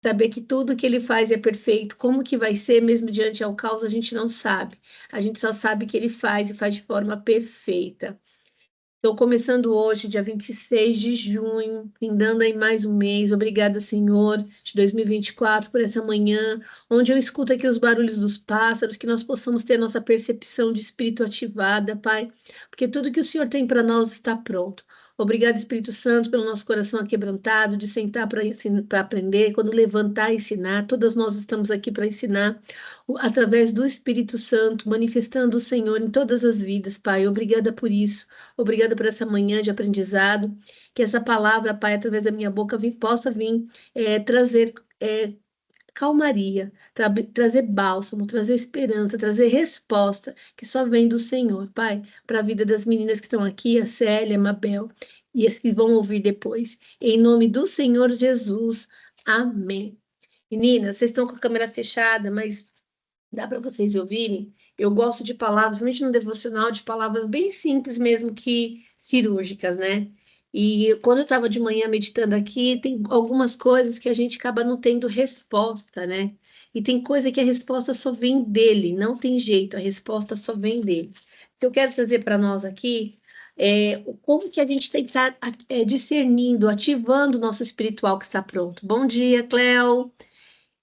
Saber que tudo que ele faz é perfeito, como que vai ser mesmo diante ao caos, a gente não sabe. A gente só sabe que ele faz e faz de forma perfeita. Estou começando hoje, dia 26 de junho, findando aí mais um mês. Obrigada, Senhor, de 2024, por essa manhã, onde eu escuto aqui os barulhos dos pássaros, que nós possamos ter nossa percepção de espírito ativada, Pai, porque tudo que o Senhor tem para nós está pronto. Obrigada, Espírito Santo, pelo nosso coração aquebrantado, de sentar para aprender, quando levantar, ensinar. Todas nós estamos aqui para ensinar, através do Espírito Santo, manifestando o Senhor em todas as vidas, Pai. Obrigada por isso. Obrigada por essa manhã de aprendizado, que essa palavra, Pai, através da minha boca, possa vir trazer calmaria, trazer bálsamo, trazer esperança, trazer resposta, que só vem do Senhor, Pai, para a vida das meninas que estão aqui, a Célia, a Mabel, e as que vão ouvir depois. Em nome do Senhor Jesus, amém. Meninas, vocês estão com a câmera fechada, mas dá para vocês ouvirem? Eu gosto de palavras, principalmente no devocional, de palavras bem simples mesmo que cirúrgicas, né? E quando eu estava de manhã meditando aqui, tem algumas coisas que a gente acaba não tendo resposta, né? E tem coisa que a resposta só vem dele, não tem jeito, a resposta só vem dele. O que eu quero trazer para nós aqui como que a gente tem que estar discernindo, ativando o nosso espiritual que está pronto. Bom dia, Cléo.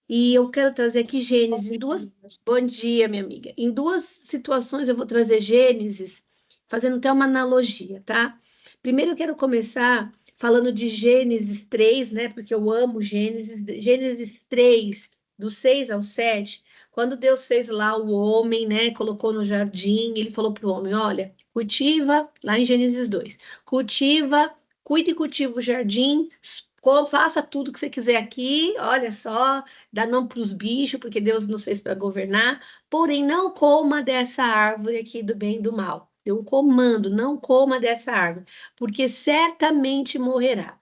E eu quero trazer aqui Gênesis em duas. Bom dia, minha amiga. Em duas situações eu vou trazer Gênesis, fazendo até uma analogia, tá? Primeiro eu quero começar falando de Gênesis 3, né? Porque eu amo Gênesis. Gênesis 3, do 6 ao 7, quando Deus fez lá o homem, né? Colocou no jardim, ele falou para o homem: olha, cultiva, lá em Gênesis 2, cultiva, cuide e cultiva o jardim. Faça tudo que você quiser aqui, olha só, dá nome para os bichos, porque Deus nos fez para governar, porém não coma dessa árvore aqui do bem e do mal. Deu um comando, não coma dessa árvore, porque certamente morrerá.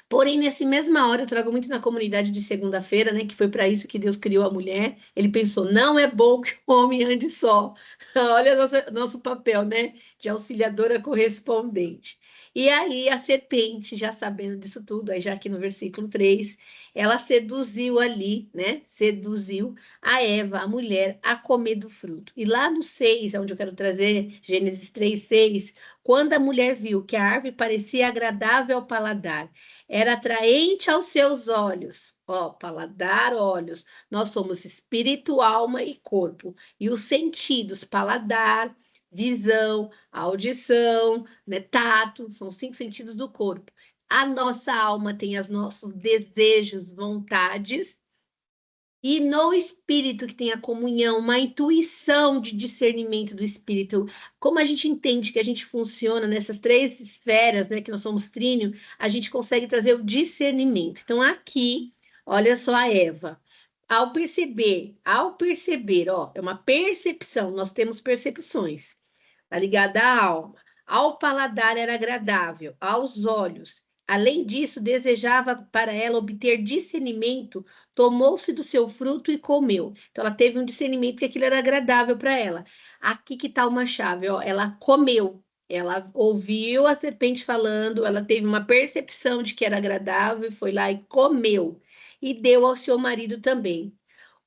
Porém, nessa mesma hora, eu trago muito na comunidade de segunda-feira, né, que foi para isso que Deus criou a mulher. Ele pensou: não é bom que o homem ande só. Olha nosso papel, né, de auxiliadora correspondente. E aí, a serpente, já sabendo disso tudo, aí já aqui no versículo 3, ela seduziu ali, né, seduziu a Eva, a mulher, a comer do fruto. E lá no 6, onde eu quero trazer, Gênesis 3, 6, quando a mulher viu que a árvore parecia agradável ao paladar, era atraente aos seus olhos. Ó, paladar, olhos. Nós somos espírito, alma e corpo. E os sentidos, paladar, visão, audição, né, tato, são 5 sentidos do corpo. A nossa alma tem os nossos desejos, vontades, e no espírito que tem a comunhão, uma intuição de discernimento do espírito. Como a gente entende que a gente funciona nessas 3 esferas, né, que nós somos trínio, a gente consegue trazer o discernimento. Então, aqui, olha só a Eva. Ao perceber, ó, é uma percepção, nós temos percepções, tá ligada à alma. Ao paladar era agradável, aos olhos. Além disso, desejava para ela obter discernimento, tomou-se do seu fruto e comeu. Então, ela teve um discernimento que aquilo era agradável para ela. Aqui que está uma chave, ó, ela comeu. Ela ouviu a serpente falando, ela teve uma percepção de que era agradável e foi lá e comeu. E deu ao seu marido também.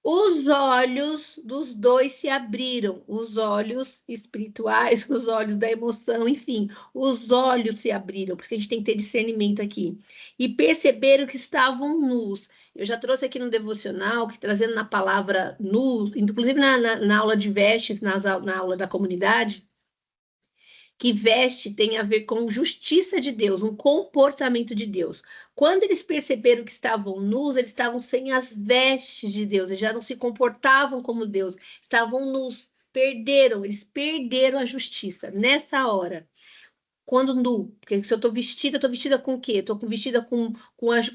Os olhos dos dois se abriram, os olhos espirituais, os olhos da emoção, enfim, os olhos se abriram, porque a gente tem que ter discernimento aqui. E perceberam que estavam nus. Eu já trouxe aqui no devocional, que trazendo na palavra nu, inclusive na aula de vestes, na aula da comunidade, que veste tem a ver com justiça de Deus, um comportamento de Deus. Quando eles perceberam que estavam nus, eles estavam sem as vestes de Deus, eles já não se comportavam como Deus, estavam nus, eles perderam a justiça nessa hora. Quando nu, porque se eu estou vestida com o quê? Estou vestida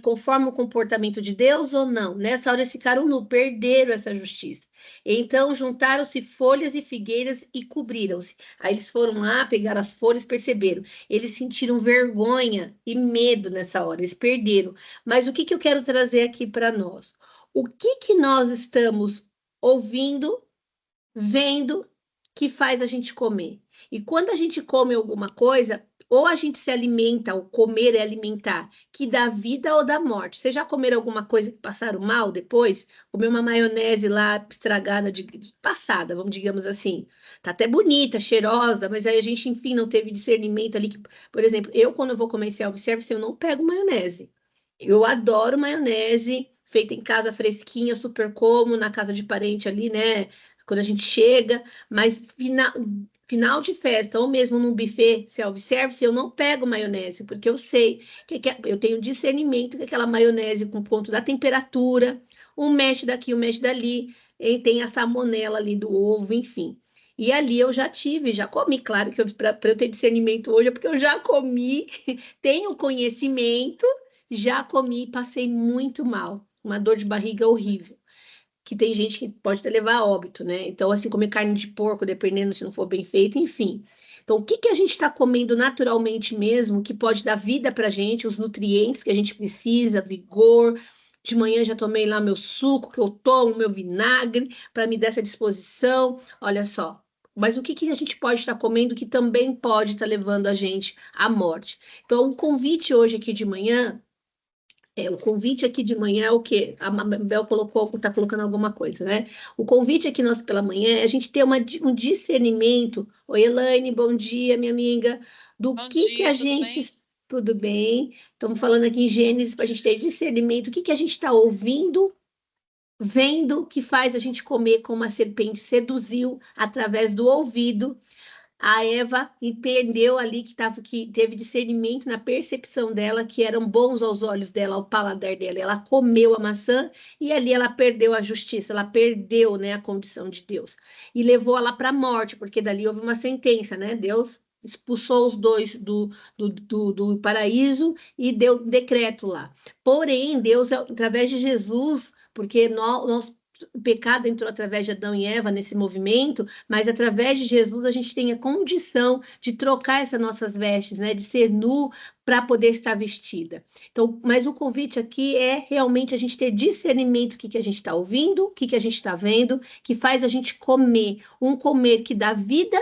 conforme o comportamento de Deus ou não? Nessa hora eles ficaram nu, perderam essa justiça. Então juntaram-se folhas e figueiras e cobriram-se. Aí eles foram lá, pegaram as folhas, perceberam. Eles sentiram vergonha e medo nessa hora, eles perderam. Mas o que que eu quero trazer aqui para nós? O que que nós estamos ouvindo, vendo que faz a gente comer. E quando a gente come alguma coisa, ou a gente se alimenta, o comer é alimentar, que dá vida ou dá morte. Vocês já comeram alguma coisa que passaram mal depois? Comer uma maionese lá estragada, passada, vamos digamos assim. Tá até bonita, cheirosa, mas aí a gente, enfim, não teve discernimento ali. Por exemplo, eu quando eu vou comer self-service, eu não pego maionese. Eu adoro maionese feita em casa fresquinha, super como na casa de parente ali, né? Quando a gente chega, mas final de festa, ou mesmo num buffet self-service, eu não pego maionese, porque eu sei eu tenho discernimento que aquela maionese com ponto da temperatura, um mexe daqui, um mexe dali, e tem a salmonela ali do ovo, enfim. E ali eu já comi, claro que para eu ter discernimento hoje é porque eu já comi, tenho conhecimento, já comi e passei muito mal, uma dor de barriga horrível que tem gente que pode até levar a óbito, né? Então, assim, comer carne de porco, dependendo se não for bem feita, enfim. Então, o que que a gente está comendo naturalmente mesmo, que pode dar vida para a gente, os nutrientes que a gente precisa, vigor. De manhã já tomei lá meu suco, que eu tomo, meu vinagre, para me dar essa disposição. Olha só. Mas o que que a gente pode estar comendo que também pode estar levando a gente à morte? Então, o convite hoje aqui de manhã o convite aqui de manhã é o quê? A Bel está colocando alguma coisa, né? O convite aqui nós pela manhã é a gente ter um discernimento. Oi, Elaine, bom dia, minha amiga. Do Bom que dia, a tudo bem? gente. Tudo bem? Estamos falando aqui em Gênesis para a gente ter discernimento. O que que a gente está ouvindo, vendo, que faz a gente comer como a serpente seduziu através do ouvido a Eva entendeu ali que teve discernimento na percepção dela, que eram bons aos olhos dela, ao paladar dela. Ela comeu a maçã e ali ela perdeu a justiça, ela perdeu, né, a condição de Deus. E levou ela para a morte, porque dali houve uma sentença, né? Deus expulsou os dois do paraíso e deu decreto lá. Porém, Deus, através de Jesus, porque o pecado entrou através de Adão e Eva nesse movimento, mas através de Jesus a gente tem a condição de trocar essas nossas vestes, né? De ser nu para poder estar vestida. Então, mas o convite aqui é realmente a gente ter discernimento do que a gente está ouvindo, o que a gente está vendo, que faz a gente comer, um comer que dá vida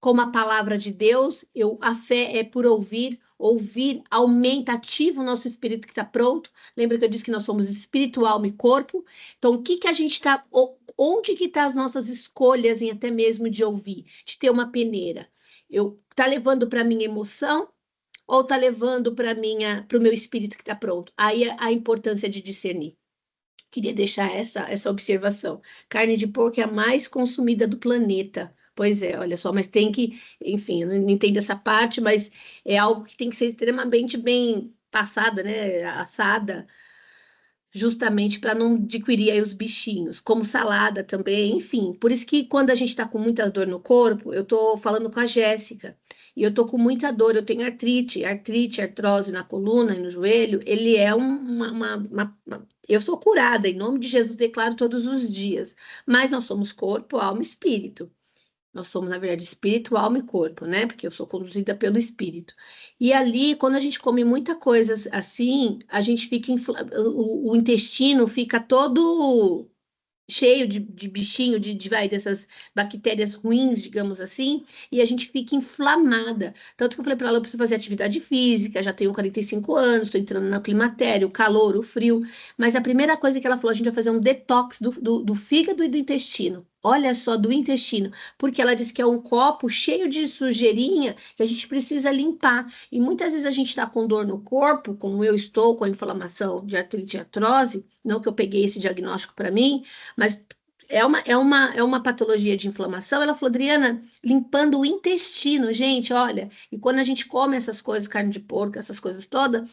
como a palavra de Deus, a fé é por ouvir, ouvir aumenta, ativa o nosso espírito que está pronto. Lembra que eu disse que nós somos espírito, alma e corpo? Então, o que que a gente está, onde que estão as nossas escolhas em até mesmo de ouvir, de ter uma peneira? Eu está levando para minha emoção ou está levando para o meu espírito que está pronto? Aí a importância de discernir. Queria deixar essa observação. Carne de porco é a mais consumida do planeta. Pois é, olha só, mas tem que, enfim, eu não entendo essa parte, mas é algo que tem que ser extremamente bem passada, né? Assada, justamente para não adquirir aí os bichinhos, como salada também, enfim. Por isso que quando a gente está com muita dor no corpo, eu estou falando com a Jéssica, e eu estou com muita dor, eu tenho artrite, artrose na coluna e no joelho, ele é eu sou curada, em nome de Jesus, declaro todos os dias, mas nós somos corpo, alma e espírito. Nós somos, na verdade, espírito, alma e corpo, né? Porque eu sou conduzida pelo espírito. E ali, quando a gente come muita coisa assim, a gente fica, o intestino fica todo cheio de bichinho, dessas bactérias ruins, digamos assim, e a gente fica inflamada. Tanto que eu falei para ela, eu preciso fazer atividade física, já tenho 45 anos, estou entrando no climatério, o calor, o frio, mas a primeira coisa que ela falou, a gente vai fazer um detox do fígado e do intestino. Olha só, do intestino, porque ela disse que é um copo cheio de sujeirinha que a gente precisa limpar. E muitas vezes a gente está com dor no corpo, como eu estou com a inflamação de artrite e artrose, não que eu peguei esse diagnóstico para mim, mas é uma patologia de inflamação. Ela falou, Adriana, limpando o intestino, gente, olha. E quando a gente come essas coisas, carne de porco, essas coisas todas,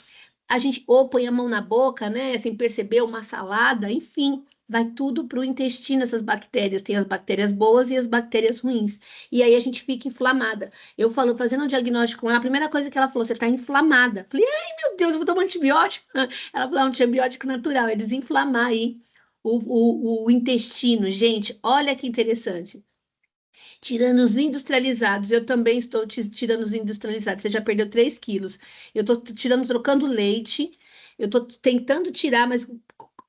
a gente ou põe a mão na boca, né, sem perceber, uma salada, enfim, vai tudo para o intestino, essas bactérias. Tem as bactérias boas e as bactérias ruins. E aí a gente fica inflamada. Eu falo, fazendo um diagnóstico com ela, a primeira coisa que ela falou, você está inflamada. Falei, ai meu Deus, eu vou tomar antibiótico. Ela falou, é um antibiótico natural, é desinflamar aí o intestino. Gente, olha que interessante. Tirando os industrializados, eu também estou tirando os industrializados. Você já perdeu 3 quilos. Eu estou tirando, trocando leite. Eu estou tentando tirar, mas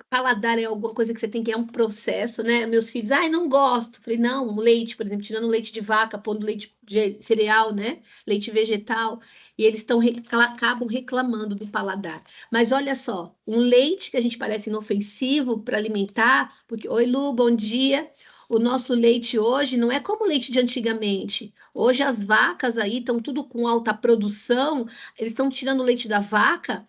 paladar é alguma coisa que você tem que, é um processo, né? Meus filhos, ai, não gosto. Falei, não, o leite, por exemplo, tirando leite de vaca, pondo leite de cereal, né? Leite vegetal, e eles acabam reclamando do paladar. Mas olha só, um leite que a gente parece inofensivo para alimentar, porque, oi, Lu, bom dia. O nosso leite hoje não é como o leite de antigamente. Hoje as vacas aí estão tudo com alta produção, eles estão tirando o leite da vaca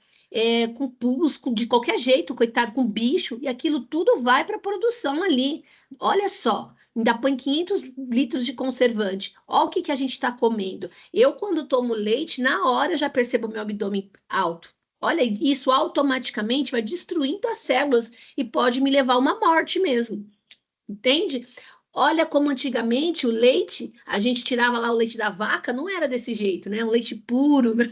com pus, de qualquer jeito, coitado, com bicho, e aquilo tudo vai para a produção ali. Olha só, ainda põe 500 litros de conservante. Olha o que, que a gente está comendo. Eu, quando tomo leite, na hora eu já percebo meu abdômen alto. Olha, isso automaticamente vai destruindo as células e pode me levar a uma morte mesmo. Entende? Olha como antigamente o leite, a gente tirava lá o leite da vaca, não era desse jeito, né? Um leite puro, né?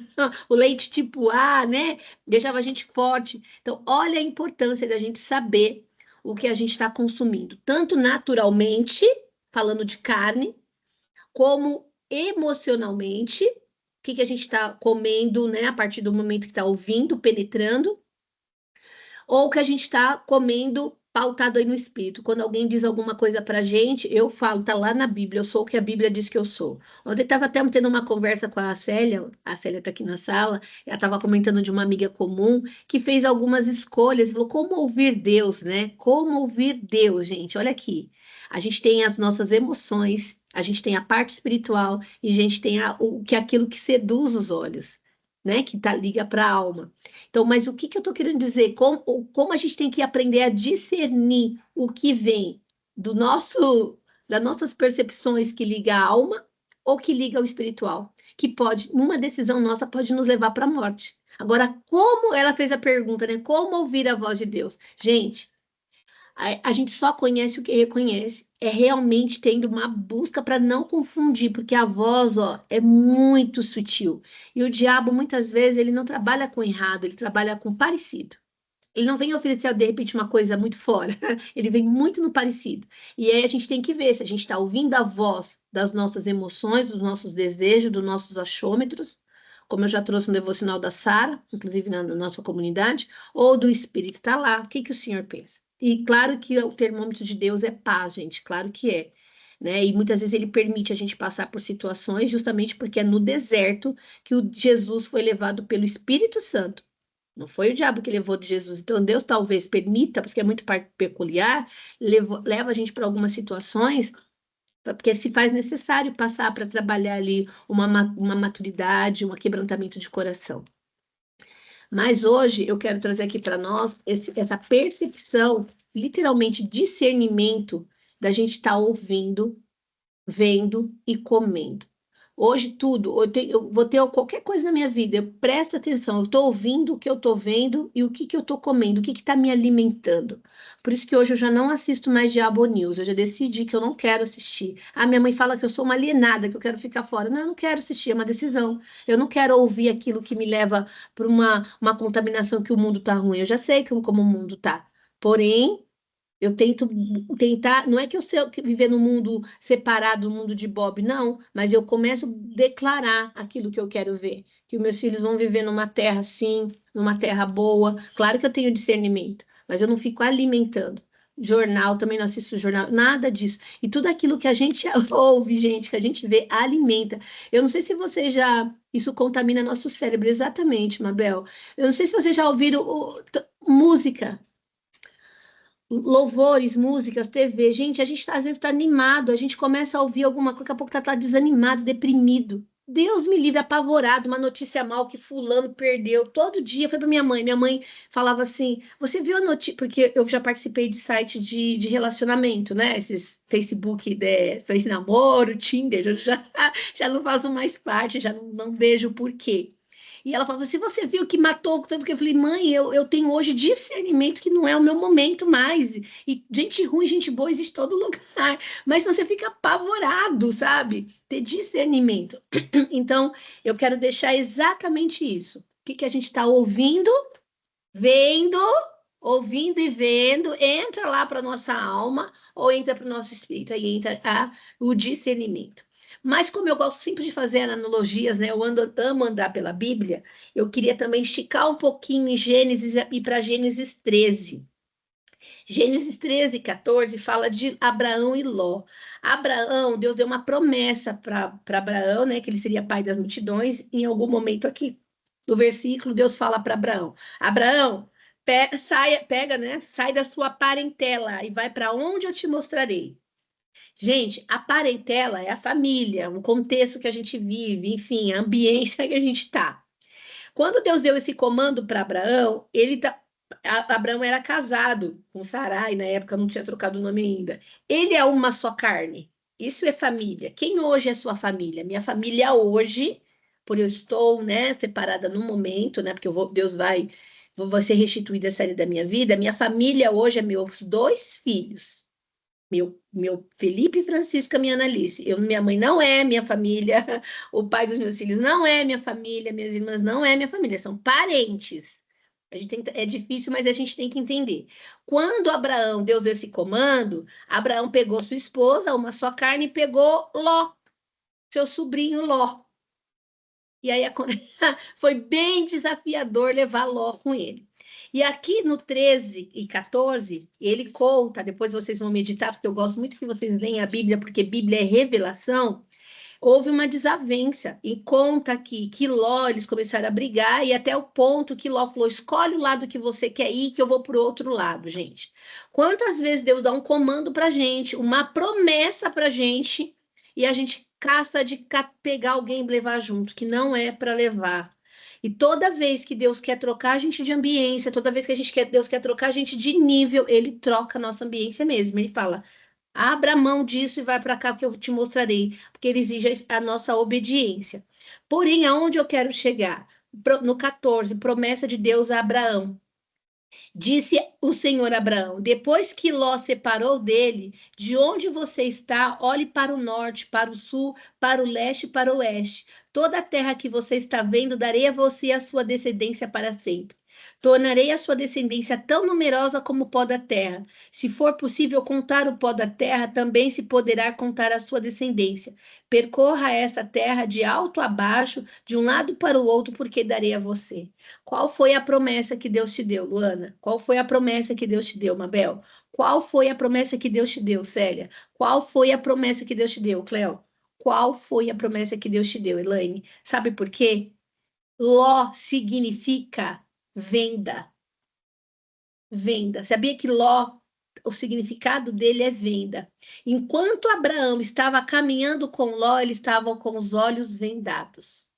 O leite tipo A, né? Deixava a gente forte. Então, olha a importância da gente saber o que a gente está consumindo, tanto naturalmente, falando de carne, como emocionalmente, o que, que a gente está comendo, né? A partir do momento que está ouvindo, penetrando, ou que a gente está comendo pautado aí no espírito. Quando alguém diz alguma coisa para a gente, eu falo, tá lá na Bíblia, eu sou o que a Bíblia diz que eu sou. Ontem estava até tendo uma conversa com a Célia está aqui na sala, ela estava comentando de uma amiga comum que fez algumas escolhas, falou como ouvir Deus, né? Como ouvir Deus, gente, olha aqui. A gente tem as nossas emoções, a gente tem a parte espiritual e a gente tem aquilo que seduz os olhos, né? Que liga para a alma. Então, mas o que, que eu estou querendo dizer? Como a gente tem que aprender a discernir o que vem do nosso, das nossas percepções que liga a alma ou que liga ao espiritual, que pode, numa decisão nossa, pode nos levar para a morte. Agora, como ela fez a pergunta, né? Como ouvir a voz de Deus? Gente, a gente só conhece o que reconhece. É realmente tendo uma busca para não confundir, porque a voz, ó, é muito sutil. E o diabo, muitas vezes, ele não trabalha com errado, ele trabalha com parecido. Ele não vem oferecer, de repente, uma coisa muito fora. Ele vem muito no parecido. E aí a gente tem que ver se a gente está ouvindo a voz das nossas emoções, dos nossos desejos, dos nossos achômetros, como eu já trouxe no devocional da Sara, inclusive na nossa comunidade, ou do Espírito está lá. O que, que o Senhor pensa? E claro que o termômetro de Deus é paz, gente, claro que é. Né? E muitas vezes ele permite a gente passar por situações justamente porque é no deserto que o Jesus foi levado pelo Espírito Santo. Não foi o diabo que levou de Jesus. Então, Deus talvez permita, porque é muito peculiar, leva a gente para algumas situações, porque se faz necessário passar para trabalhar ali uma maturidade, um quebrantamento de coração. Mas hoje eu quero trazer aqui para nós essa percepção, literalmente discernimento, da gente estar ouvindo, vendo e comendo. Hoje tudo, eu vou ter qualquer coisa na minha vida, eu presto atenção, eu estou ouvindo o que eu estou vendo e o que, que eu estou comendo, o que está me alimentando. Por isso que hoje eu já não assisto mais Diabo News, eu já decidi que eu não quero assistir. A minha mãe fala que eu sou uma alienada, que eu quero ficar fora. Não, eu não quero assistir, é uma decisão. Eu não quero ouvir aquilo que me leva para uma contaminação que o mundo está ruim. Eu já sei como o mundo está. Porém, eu tento tentar, não é que eu sei viver no mundo separado do mundo de Bob, não, mas eu começo a declarar aquilo que eu quero ver, que os meus filhos vão viver numa terra sim, numa terra boa. Claro que eu tenho discernimento, mas eu não fico alimentando. Jornal, também não assisto jornal, nada disso. E tudo aquilo que a gente ouve, gente, que a gente vê, alimenta. Eu não sei se você já. Isso contamina nosso cérebro, exatamente, Mabel. Eu não sei se vocês já ouviram música. Louvores, músicas, TV. Gente, a gente às vezes está animado, a gente começa a ouvir alguma coisa, daqui a pouco tá desanimado, deprimido. Deus me livre, apavorado, uma notícia mal que fulano perdeu. Todo dia foi para minha mãe falava assim: você viu a notícia? Porque eu já participei de site de relacionamento, né? Esses Facebook, Face Namoro, Tinder, eu já não faço mais parte, já não vejo o porquê. E ela falava, se você viu que matou, tanto que eu falei, mãe, eu tenho hoje discernimento que não é o meu momento mais. E gente ruim, gente boa existe em todo lugar. Mas você fica apavorado, sabe? Ter discernimento. Então, eu quero deixar exatamente isso. O que, que a gente está ouvindo, vendo, ouvindo e vendo, entra lá para nossa alma ou entra para o nosso espírito, aí entra o discernimento. Mas como eu gosto sempre de fazer analogias, né? Eu amo andar pela Bíblia, eu queria também esticar um pouquinho em Gênesis e para Gênesis 13. Gênesis 13, 14 fala de Abraão e Ló. Abraão, Deus deu uma promessa para Abraão, né, que ele seria pai das multidões. Em algum momento aqui do versículo, Deus fala para Abraão: Abraão, pega, né, sai da sua parentela e vai para onde eu te mostrarei. Gente, a parentela é a família, o contexto que a gente vive, enfim, a ambiência que a gente está. Quando Deus deu esse comando para Abraão, Abraão era casado com Sarai, na época não tinha trocado o nome ainda. Ele é uma só carne. Isso é família. Quem hoje é sua família? Minha família hoje, por eu estou, né, separada no momento, né, porque Deus vou ser restituída essa área da minha vida. Minha família hoje é meus dois filhos. Meu Felipe Francisco, a minha Analice. Minha mãe não é minha família, o pai dos meus filhos não é minha família, minhas irmãs não é minha família, são parentes. É difícil, mas a gente tem que entender. Quando Abraão deu esse comando, Abraão pegou sua esposa, uma só carne, e pegou Ló, seu sobrinho Ló. E aí foi bem desafiador levar Ló com ele. E aqui no 13 e 14, ele conta, depois vocês vão meditar, porque eu gosto muito que vocês leiam a Bíblia, porque Bíblia é revelação. Houve uma desavença, e conta aqui que Ló, eles começaram a brigar, e até o ponto que Ló falou: escolhe o lado que você quer ir, que eu vou para o outro lado, gente. Quantas vezes Deus dá um comando para gente, uma promessa para gente, e a gente caça de pegar alguém e levar junto, que não é para levar. E toda vez que Deus quer trocar a gente de ambiência, toda vez que Deus quer trocar a gente de nível, ele troca a nossa ambiência mesmo. Ele fala: abra mão disso e vai para cá que eu te mostrarei, porque ele exige a nossa obediência. Porém, aonde eu quero chegar? No 14, promessa de Deus a Abraão. Disse o Senhor a Abraão: depois que Ló separou dele, de onde você está, olhe para o norte, para o sul, para o leste e para o oeste. Toda a terra que você está vendo, darei a você e a sua descendência para sempre. Tornarei a sua descendência tão numerosa como o pó da terra. Se for possível contar o pó da terra, também se poderá contar a sua descendência. Percorra essa terra de alto a baixo, de um lado para o outro, porque darei a você. Qual foi a promessa que Deus te deu, Luana? Qual foi a promessa que Deus te deu, Mabel? Qual foi a promessa que Deus te deu, Célia? Qual foi a promessa que Deus te deu, Cléo? Qual foi a promessa que Deus te deu, Elaine? Sabe por quê? Ló significa venda. Venda. Sabia que Ló, o significado dele é venda. Enquanto Abraão estava caminhando com Ló, eles estavam com os olhos vendados.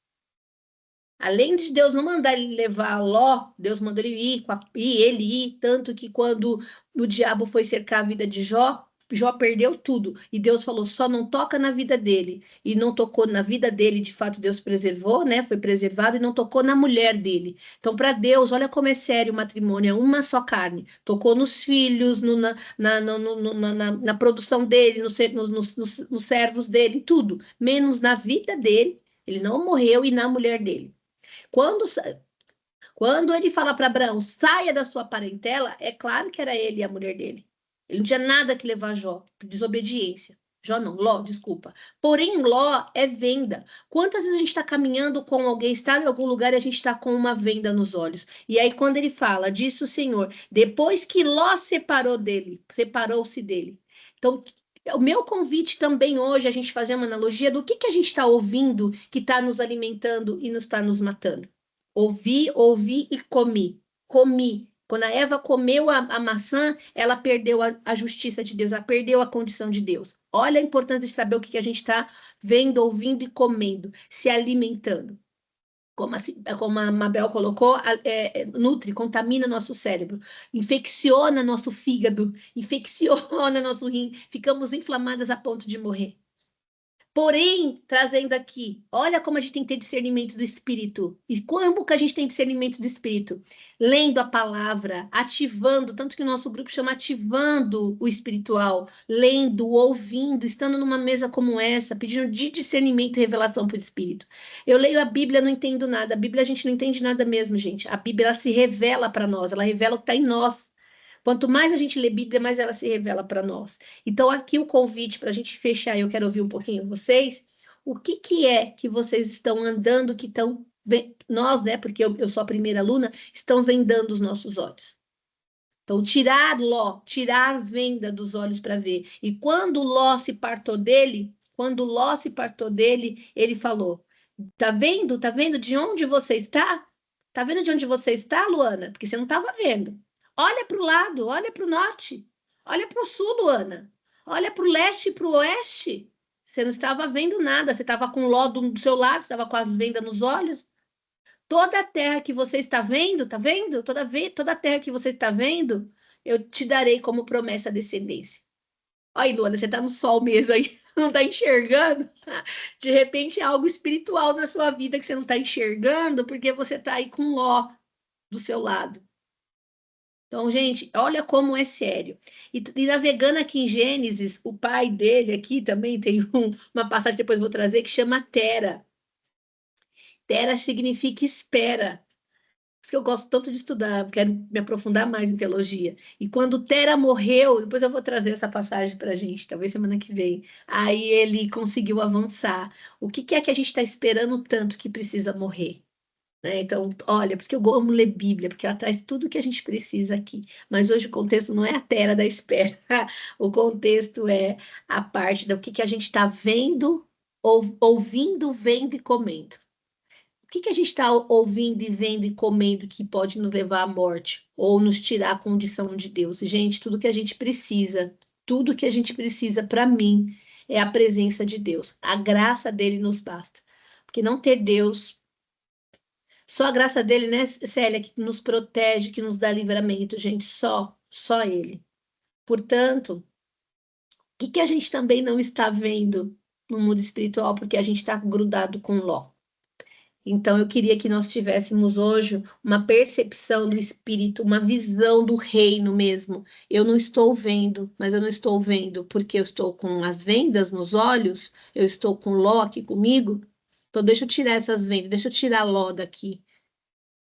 Além de Deus não mandar ele levar Ló, Deus mandou ele ir, e ele ir, tanto que quando o diabo foi cercar a vida de Jó, Jó perdeu tudo. E Deus falou: só não toca na vida dele. E não tocou na vida dele, de fato, Deus preservou, né? Foi preservado e não tocou na mulher dele. Então, para Deus, olha como é sério o matrimônio, é uma só carne. Tocou nos filhos, na produção dele, nos servos dele, tudo, menos na vida dele. Ele não morreu e na mulher dele. Quando, quando ele fala para Abraão, saia da sua parentela, é claro que era ele e a mulher dele. Ele não tinha nada que levar Jó, desobediência. Jó não, Ló, desculpa. Porém, Ló é venda. Quantas vezes a gente está caminhando com alguém, está em algum lugar e a gente está com uma venda nos olhos? E aí, quando ele fala, disse o Senhor, depois que Ló separou-se dele. Então, o meu convite também hoje, a gente fazer uma analogia do que a gente está ouvindo que está nos alimentando e nos está nos matando. Ouvi e comi. Comi. Quando a Eva comeu a maçã, ela perdeu a justiça de Deus, ela perdeu a condição de Deus. Olha a importância de saber o que a gente está vendo, ouvindo e comendo, se alimentando. Como a Mabel colocou, nutre, contamina nosso cérebro, infecciona nosso fígado, infecciona nosso rim, ficamos inflamadas a ponto de morrer. Porém, trazendo aqui, olha como a gente tem que ter discernimento do espírito. E como que a gente tem discernimento do espírito? Lendo a palavra, ativando, tanto que o nosso grupo chama ativando o espiritual, lendo, ouvindo, estando numa mesa como essa, pedindo de discernimento e revelação para o espírito. Eu leio a Bíblia, não entendo nada. A Bíblia a gente não entende nada mesmo, gente. A Bíblia ela se revela para nós, ela revela o que está em nós. Quanto mais a gente lê Bíblia, mais ela se revela para nós. Então, aqui o convite para a gente fechar, eu quero ouvir um pouquinho vocês. O que é que vocês estão andando, que estão. Nós, né, porque eu sou a primeira aluna, estão vendando os nossos olhos. Então, tirar venda dos olhos para ver. E quando Ló se partou dele, ele falou: Tá vendo? Tá vendo de onde você está? Tá vendo de onde você está, Luana? Porque você não estava vendo. Olha para o lado, olha para o norte, olha para o sul, Luana. Olha para o leste e para o oeste. Você não estava vendo nada, você estava com Ló do seu lado, você estava com as vendas nos olhos. Toda a terra que você está vendo, tá vendo? Toda a terra que você está vendo, eu te darei como promessa a descendência. Olha, Luana, você está no sol mesmo aí, não está enxergando? De repente é algo espiritual na sua vida que você não está enxergando, porque você está aí com Ló do seu lado. Então, gente, olha como é sério. E navegando aqui em Gênesis, o pai dele aqui também tem uma passagem que depois vou trazer que chama Tera. Tera significa espera. Por isso que eu gosto tanto de estudar, quero me aprofundar mais em teologia. E quando Tera morreu, depois eu vou trazer essa passagem para a gente, talvez semana que vem. Aí ele conseguiu avançar. O que é que a gente está esperando tanto que precisa morrer? Né? Então, olha, por isso que eu amo ler Bíblia, porque ela traz tudo o que a gente precisa aqui. Mas hoje o contexto não é a Tera da espera, o contexto é a parte do que a gente está vendo, ouvindo, vendo e comendo. O que a gente está ouvindo e vendo e comendo que pode nos levar à morte ou nos tirar a condição de Deus? Gente, tudo que a gente precisa para mim é a presença de Deus. A graça dele nos basta. Porque não ter Deus, só a graça dele, né, Célia, que nos protege, que nos dá livramento, gente, só ele. Portanto, o que a gente também não está vendo no mundo espiritual porque a gente está grudado com Ló? Então, eu queria que nós tivéssemos hoje uma percepção do Espírito, uma visão do reino mesmo. Eu não estou vendo, mas eu não estou vendo porque eu estou com as vendas nos olhos, eu estou com Ló aqui comigo. Então, deixa eu tirar essas vendas, deixa eu tirar Ló daqui,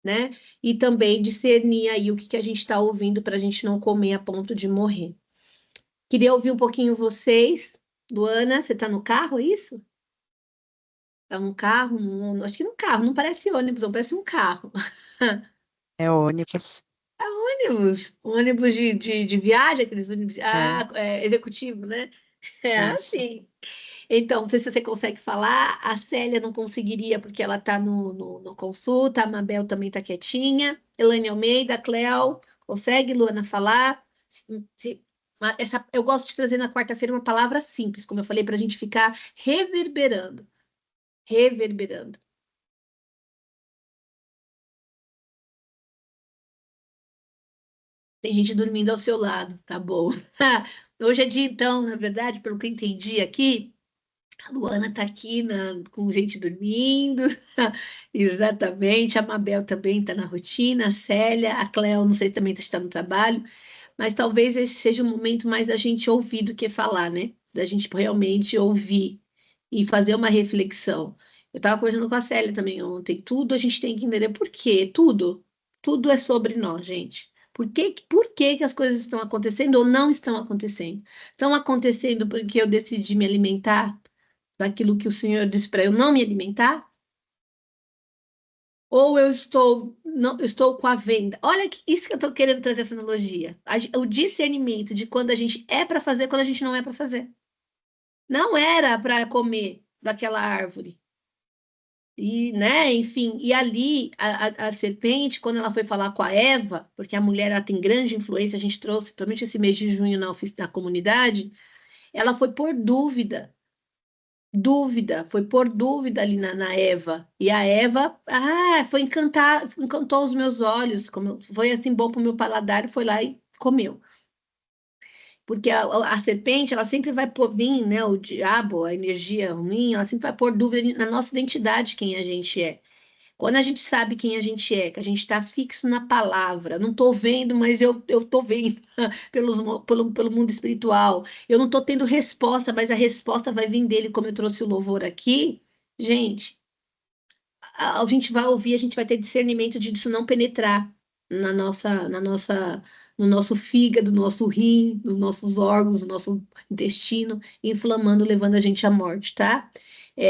né? E também discernir aí o que a gente está ouvindo para a gente não comer a ponto de morrer. Queria ouvir um pouquinho vocês. Luana, você está no carro, é isso? É um carro? Acho que no carro, não parece ônibus, não parece um carro. É ônibus. Ônibus de viagem, aqueles ônibus É, executivo, né? É isso. assim. Então, não sei se você consegue falar, a Célia não conseguiria porque ela está no consulta, a Mabel também está quietinha, Elaine Almeida, Cleo, consegue, Luana, falar? Eu gosto de trazer na quarta-feira uma palavra simples, como eu falei, para a gente ficar reverberando, reverberando. Tem gente dormindo ao seu lado, tá bom. Hoje é dia, então, na verdade, pelo que eu entendi aqui, a Luana tá aqui com gente dormindo. Exatamente. A Mabel também está na rotina, a Célia, a Cleo, não sei, também está no trabalho, mas talvez esse seja o momento mais da gente ouvir do que falar, né? Da gente realmente ouvir e fazer uma reflexão. Eu estava conversando com a Célia também ontem. Tudo a gente tem que entender por quê. Tudo é sobre nós, gente. Por que que as coisas estão acontecendo ou não estão acontecendo? Estão acontecendo porque eu decidi me alimentar daquilo que o Senhor disse para eu não me alimentar? Ou eu estou, não, eu estou com a venda? Olha, isso que eu estou querendo trazer essa analogia. O discernimento de quando a gente é para fazer, quando a gente não é para fazer. Não era para comer daquela árvore. E, né, enfim, e ali a serpente, quando ela foi falar com a Eva, porque a mulher ela tem grande influência, a gente trouxe, principalmente esse mês de junho na comunidade, ela foi por foi por dúvida ali na Eva. E a Eva, encantou os meus olhos, foi assim bom para o meu paladar, foi lá e comeu. Porque a serpente, ela sempre vai vir, né, o diabo, a energia ruim, ela sempre vai pôr dúvida na nossa identidade, quem a gente é. Quando a gente sabe quem a gente é, que a gente está fixo na palavra, não estou vendo, mas eu estou vendo pelo mundo espiritual. Eu não estou tendo resposta, mas a resposta vai vir dele, como eu trouxe o louvor aqui. Gente, a gente vai ouvir, a gente vai ter discernimento de isso não penetrar no nosso fígado, no nosso rim, nos nossos órgãos, no nosso intestino, inflamando, levando a gente à morte, tá?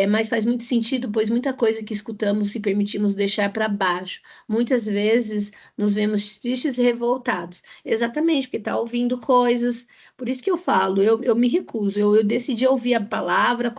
Mas faz muito sentido, pois muita coisa que escutamos se permitimos deixar para baixo. Muitas vezes nos vemos tristes e revoltados. Exatamente, porque está ouvindo coisas. Por isso que eu falo, eu me recuso. Eu decidi ouvir a palavra,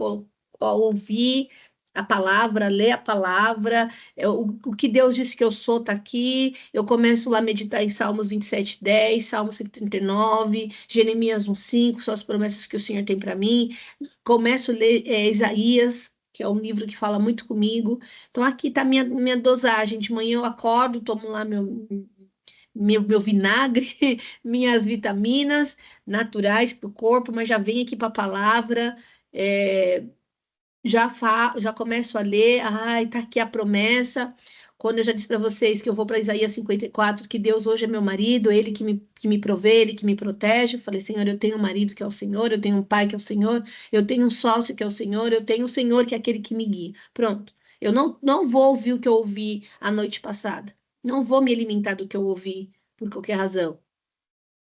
ouvir a palavra, ler a palavra, o que Deus disse que eu sou está aqui. Eu começo lá a meditar em Salmos 27:10, Salmos 139, Jeremias 1:5, são as promessas que o Senhor tem para mim. Começo a ler Isaías, que é um livro que fala muito comigo. Então, aqui está minha dosagem. De manhã eu acordo, tomo lá meu vinagre, minhas vitaminas naturais para o corpo, mas já venho aqui para a palavra. é, já começo a ler, ai, tá aqui a promessa. Quando eu já disse para vocês que eu vou para Isaías 54, que Deus hoje é meu marido, ele que me provê, ele que me protege. Eu falei, Senhor, eu tenho um marido que é o Senhor, eu tenho um pai que é o Senhor, eu tenho um sócio que é o Senhor, eu tenho o Senhor que é aquele que me guia. Pronto. Eu não vou ouvir o que eu ouvi a noite passada. Não vou me alimentar do que eu ouvi por qualquer razão.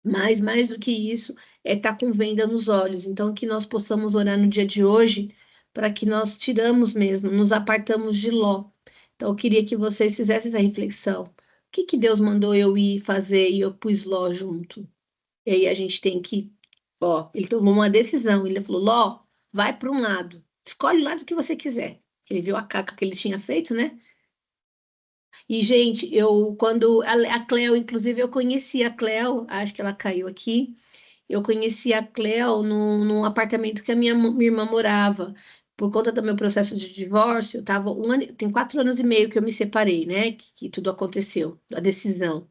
Mas mais do que isso, é estar com venda nos olhos. Então, que nós possamos orar no dia de hoje, para que nós tiramos mesmo, nos apartamos de Ló. Então, eu queria que vocês fizessem essa reflexão. O que que Deus mandou eu ir fazer e eu pus Ló junto? E aí a gente tem que, ele tomou uma decisão. Ele falou, Ló, vai para um lado. Escolhe o lado que você quiser. Ele viu a caca que ele tinha feito, né? E, gente, quando a Cleo, inclusive, eu conheci a Cleo, acho que ela caiu aqui. Eu conheci a Cleo num apartamento que a minha irmã morava. Por conta do meu processo de divórcio, eu tava tem 4 anos e meio que eu me separei, né? Que tudo aconteceu, a decisão.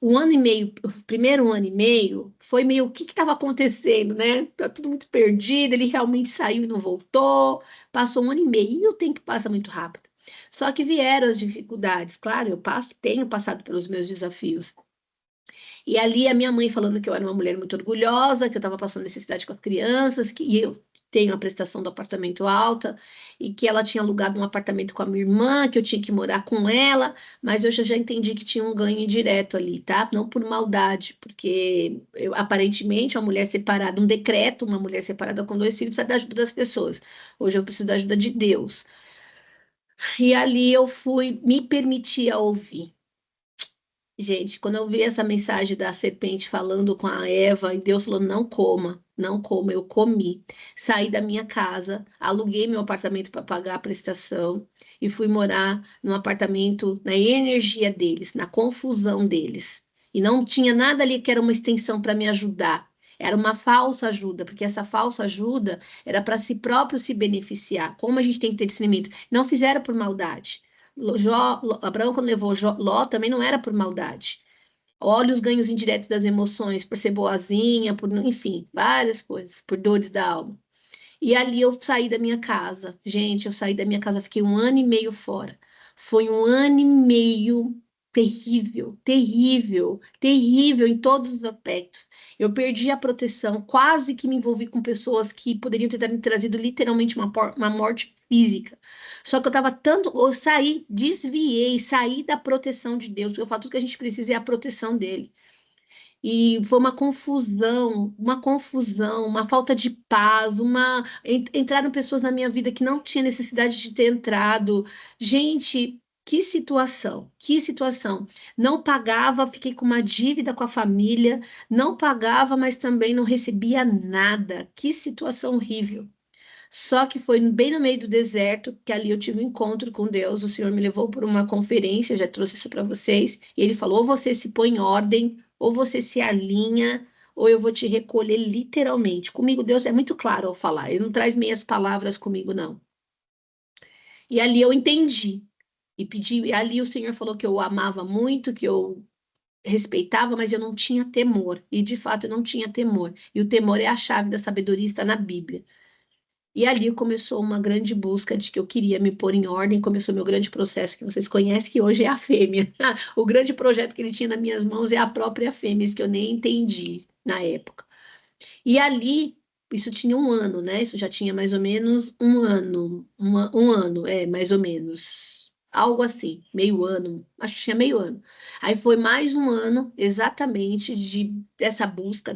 1 ano e meio, o primeiro 1 ano e meio, foi meio o que estava acontecendo, né? Tá tudo muito perdido, ele realmente saiu e não voltou. Passou 1 ano e meio, e o tempo passa muito rápido. Só que vieram as dificuldades, claro, tenho passado pelos meus desafios. E ali a minha mãe falando que eu era uma mulher muito orgulhosa, que eu estava passando necessidade com as crianças, que eu tenho a prestação do apartamento alta, e que ela tinha alugado um apartamento com a minha irmã, que eu tinha que morar com ela, mas eu já entendi que tinha um ganho indireto ali, tá? Não por maldade, porque aparentemente uma mulher separada, um decreto, uma mulher separada com 2 filhos precisa da ajuda das pessoas. Hoje eu preciso da ajuda de Deus. E ali eu fui me permitir a ouvir. Gente, quando eu vi essa mensagem da serpente falando com a Eva, e Deus falou: não coma, não coma, eu comi. Saí da minha casa, aluguei meu apartamento para pagar a prestação e fui morar num apartamento na energia deles, na confusão deles. E não tinha nada ali que era uma extensão para me ajudar. Era uma falsa ajuda, porque essa falsa ajuda era para si próprio se beneficiar. Como a gente tem que ter discernimento? Não fizeram por maldade. Abraão, quando levou Ló, também não era por maldade. Olha os ganhos indiretos das emoções, por ser boazinha, enfim, várias coisas, por dores da alma. E ali eu saí da minha casa. Gente, eu saí da minha casa, fiquei 1 ano e meio fora. Foi 1 ano e meio terrível, terrível, terrível em todos os aspectos. Eu perdi a proteção, quase que me envolvi com pessoas que poderiam ter me trazido literalmente uma morte física. Só que eu saí, desviei, saí da proteção de Deus, porque eu falo tudo que a gente precisa é a proteção dele. E foi uma confusão, uma falta de paz, entraram pessoas na minha vida que não tinha necessidade de ter entrado. Gente, que situação, que situação. Não pagava, fiquei com uma dívida com a família, não pagava, mas também não recebia nada. Que situação horrível. Só que foi bem no meio do deserto que ali eu tive um encontro com Deus. O Senhor me levou por uma conferência, já trouxe isso para vocês, e ele falou: ou você se põe em ordem, ou você se alinha, ou eu vou te recolher literalmente. Comigo, Deus é muito claro ao falar, ele não traz meias palavras comigo, não. E ali eu entendi. Ali o Senhor falou que eu o amava muito, que eu respeitava, mas eu não tinha temor. E de fato eu não tinha temor. E o temor é a chave da sabedoria, está na Bíblia. E ali começou uma grande busca de que eu queria me pôr em ordem, começou meu grande processo que vocês conhecem, que hoje é a fêmea. O grande projeto que ele tinha nas minhas mãos é a própria fêmea, isso que eu nem entendi na época. E ali, isso tinha 1 ano, né? Isso já tinha mais ou menos 1 ano, mais ou menos. algo assim, meio ano, acho que tinha meio ano. Aí foi mais um ano exatamente dessa busca,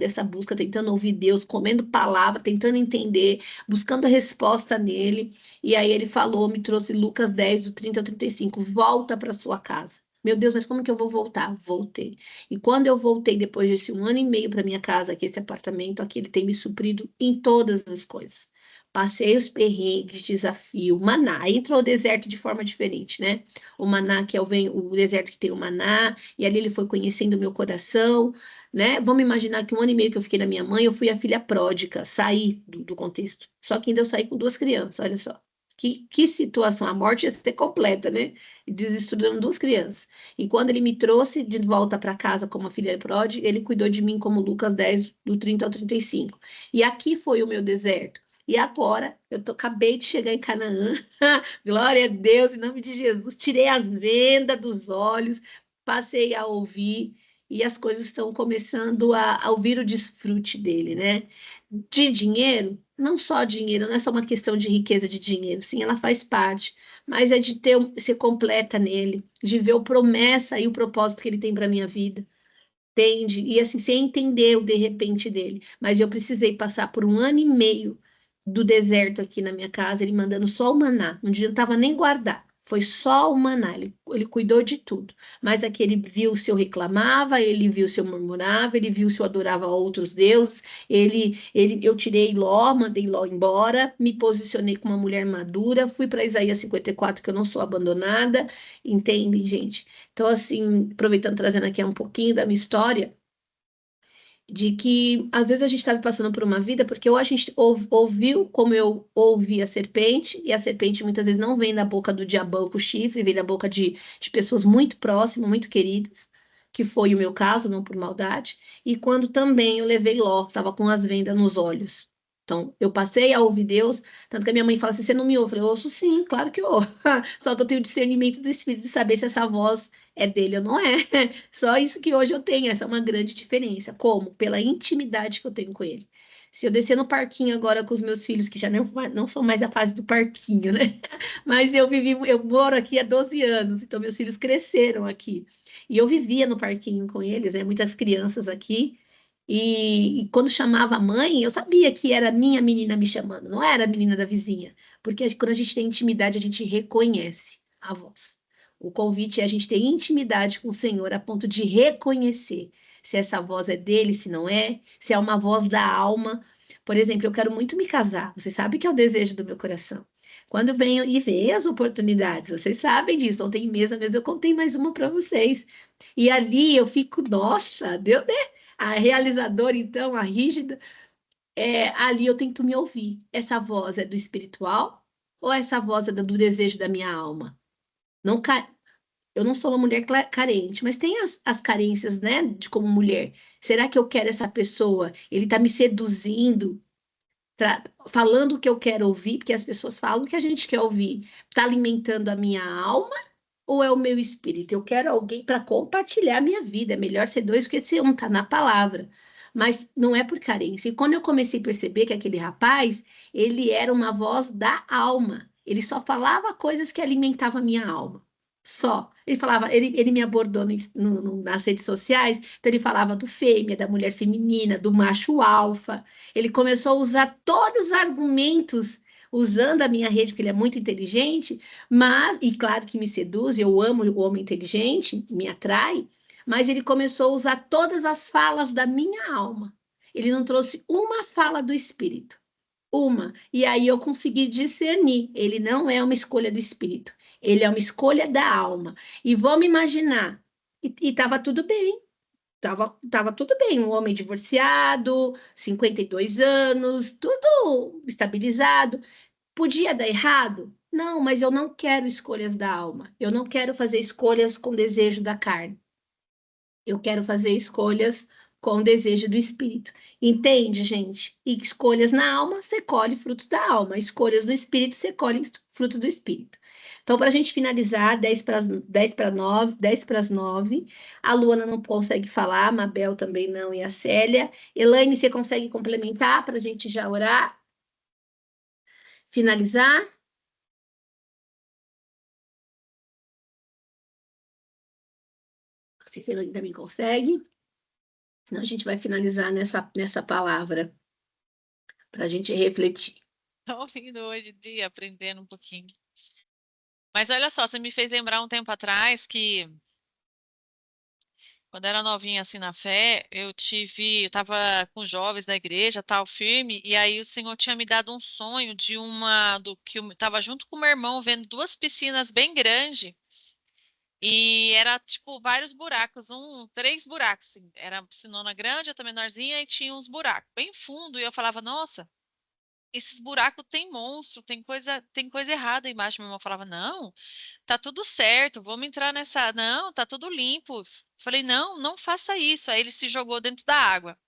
tentando ouvir Deus, comendo palavra, tentando entender, buscando a resposta nele. E aí ele falou, me trouxe Lucas 10, do 30 ao 35, volta para sua casa. Meu Deus, mas como que eu vou voltar? Voltei. E quando eu voltei depois desse um ano e meio para minha casa, aqui, esse apartamento aqui, ele tem me suprido em todas as coisas. Passei os perrengues, desafio, maná. Entrou o deserto de forma diferente, né? O maná, que é o deserto que tem o maná, e ali ele foi conhecendo o meu coração, né? Vamos imaginar que um ano e meio que eu fiquei na minha mãe, eu fui a filha pródiga, saí do contexto. Só que ainda eu saí com duas crianças, olha só. Que situação, a morte ia ser completa, né? Desestruturando duas crianças. E quando ele me trouxe de volta para casa como a filha pródiga, ele cuidou de mim como Lucas 10, do 30 ao 35. E aqui foi o meu deserto. E agora, acabei de chegar em Canaã. Glória a Deus, em nome de Jesus. Tirei as vendas dos olhos, passei a ouvir, e as coisas estão começando a ouvir o desfrute dele, né? De dinheiro, não só dinheiro, não é só uma questão de riqueza de dinheiro, sim, ela faz parte, mas é de ser completa nele, de ver a promessa e o propósito que ele tem para minha vida. Entende? E assim, sem entender o de repente dele. Mas eu precisei passar por um ano e meio do deserto aqui na minha casa, ele mandando só o maná. Não adiantava nem guardar. Foi só o maná, ele cuidou de tudo. Mas aqui ele viu se eu reclamava, ele viu se eu murmurava, ele viu se eu adorava outros deuses. Eu tirei Ló, mandei Ló embora, me posicionei como uma mulher madura, fui para Isaías 54, que eu não sou abandonada. Entende, gente? Então, assim, aproveitando, trazendo aqui um pouquinho da minha história, de que às vezes a gente estava passando por uma vida porque ou a gente ouviu como eu ouvi a serpente, e a serpente muitas vezes não vem da boca do diabão com chifre, vem da boca de pessoas muito próximas, muito queridas, que foi o meu caso, não por maldade, e quando também eu levei Ló, estava com as vendas nos olhos. Então, eu passei a ouvir Deus, tanto que a minha mãe fala assim: você não me ouve? Eu falei, eu ouço sim, claro que eu ouço. Só que eu tenho discernimento do Espírito de saber se essa voz é dele ou não é. Só isso que hoje eu tenho, essa é uma grande diferença. Como? Pela intimidade que eu tenho com ele. Se eu descer no parquinho agora com os meus filhos, que já não são mais a fase do parquinho, né? Mas eu moro aqui há 12 anos, então meus filhos cresceram aqui. E eu vivia no parquinho com eles, né? Muitas crianças aqui. E quando chamava a mãe, eu sabia que era a minha menina me chamando, não era a menina da vizinha. Porque quando a gente tem intimidade, a gente reconhece a voz. O convite é a gente ter intimidade com o Senhor a ponto de reconhecer se essa voz é dele, se não é, se é uma voz da alma. Por exemplo, eu quero muito me casar. Você sabe que é o desejo do meu coração. Quando eu venho e vejo as oportunidades, vocês sabem disso. Ontem mesmo eu contei mais uma para vocês. E ali eu fico, nossa, deu, né? A realizadora, então, a rígida, ali eu tento me ouvir. Essa voz é do espiritual ou essa voz é do desejo da minha alma? Não, eu não sou uma mulher carente, mas tem as carências, né, de como mulher. Será que eu quero essa pessoa? Ele está me seduzindo, falando o que eu quero ouvir, porque as pessoas falam o que a gente quer ouvir. Está alimentando a minha alma ou é o meu espírito? Eu quero alguém para compartilhar a minha vida. É melhor ser dois que ser um, tá na palavra. Mas não é por carência. E quando eu comecei a perceber que aquele rapaz, ele era uma voz da alma. Ele só falava coisas que alimentavam a minha alma. Só. Ele falava, ele me abordou nas redes sociais, então ele falava do fêmea, da mulher feminina, do macho alfa. Ele começou a usar todos os argumentos usando a minha rede, porque ele é muito inteligente, mas, e claro que me seduz, eu amo o homem inteligente, me atrai, mas ele começou a usar todas as falas da minha alma. Ele não trouxe uma fala do espírito. Uma. E aí eu consegui discernir. Ele não é uma escolha do espírito. Ele é uma escolha da alma. E vamos imaginar. E estava tudo bem. Tava tudo bem. Um homem divorciado, 52 anos, tudo estabilizado. Podia dar errado? Não, mas eu não quero escolhas da alma. Eu não quero fazer escolhas com desejo da carne. Eu quero fazer escolhas com desejo do espírito. Entende, gente? E escolhas na alma, você colhe frutos da alma. Escolhas no espírito, você colhe frutos do espírito. Então, para a gente finalizar, 10 para 9, 10 para as 9. A Luana não consegue falar, a Mabel também não, e a Célia. Elaine, você consegue complementar para a gente já orar? Finalizar? se você ainda me consegue, senão a gente vai finalizar nessa palavra, para a gente refletir. Tô ouvindo hoje em dia, aprendendo um pouquinho. Mas olha só, você me fez lembrar um tempo atrás que, quando era novinha assim na fé, eu tava com jovens da igreja, tal, firme, e aí o Senhor tinha me dado um sonho de que eu tava junto com o meu irmão vendo duas piscinas bem grandes. E era tipo vários buracos, três buracos, assim. Era uma piscinona grande, outra menorzinha, e tinha uns buracos bem fundo. E eu falava, nossa, esses buracos tem monstro, tem coisa errada embaixo. Meu irmão falava, não, tá tudo certo, vamos entrar nessa. Não, tá tudo limpo. Falei, não, não faça isso. Aí ele se jogou dentro da água.